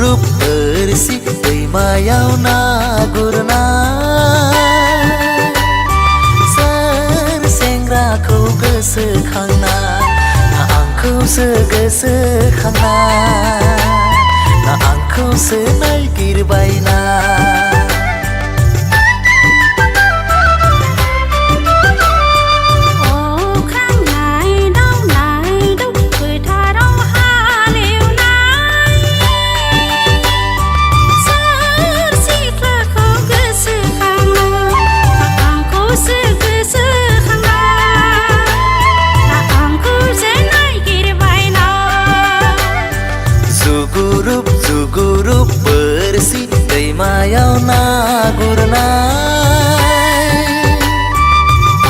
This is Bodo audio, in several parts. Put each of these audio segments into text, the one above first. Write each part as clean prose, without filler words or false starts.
Zugurup bersih दैमायाव ना गुरनाय सोर सेंग्राखौ गोसोखांना ना आंखौसो गोसोखांना ना आंखौसो नागिरबायना Zugurup bersih दैमायाव ना गुरनाय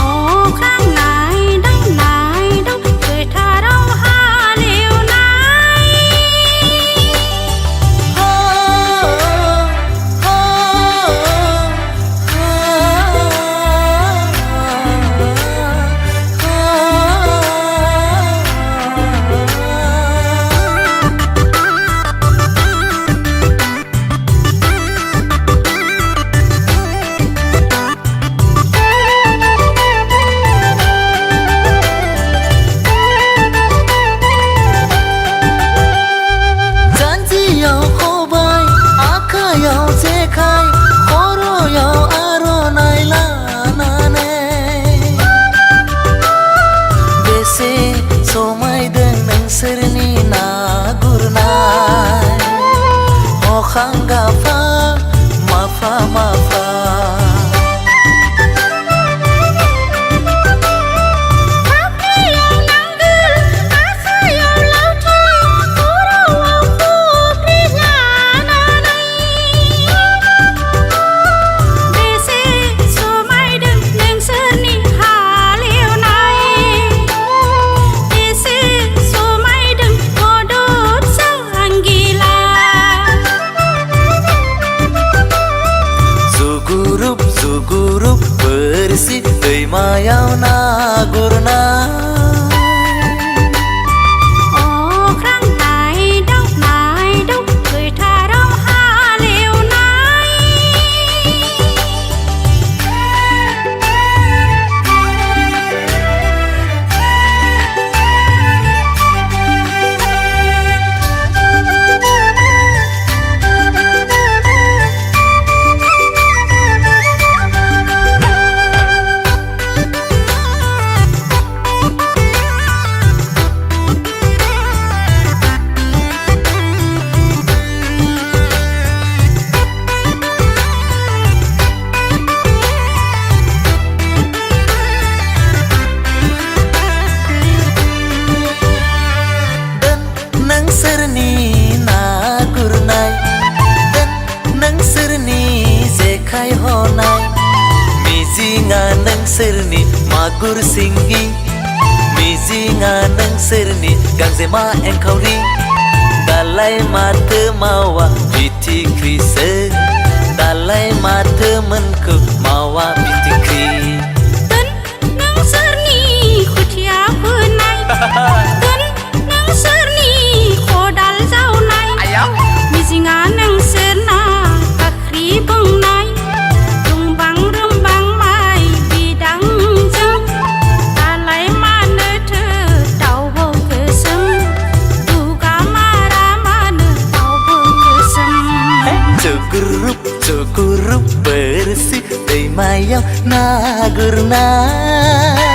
अख्रांनाय दावनाय दाव फोथाराव हालेवनाय नोंसोरनि ना गुरनाय अखां गाफा माफा माफा फाफ्लियाव नांगोल आखायाव लावथि खर'आव खफ्रि लानानै बेसे समायदों नोंसोरनि हालेवनाय बेसे Zugurup bersih दैमायाव ना गुरनाय अख्रांनाय दावनाय दाव फोथाराव हालेवनाय नोंसोरनि ना गुरनाय नोंसोरनि जेखाइ हनाय मिजिंआ नोंसोरनि मागुर सिंगि मिजिंआ नोंसोरनि गांजेमा एंखावरि दालाय माथो मावा फिथिख्रिसो दालाय माथो मोनखो मावा फिथिख्रि नोंसोरनि खुथिया फोनाय नोंसोरनि खदाल जावनाय मिजिंआ नोंसोरना बाख्रि बुंनाय रुंबां रुंबां माइ बिदांजों दालाय मानोथो दाउब' गोसोम दुगा मारा मानो दाउब' गोसोम Zugurup bersih दैमायाव ना गुरनाय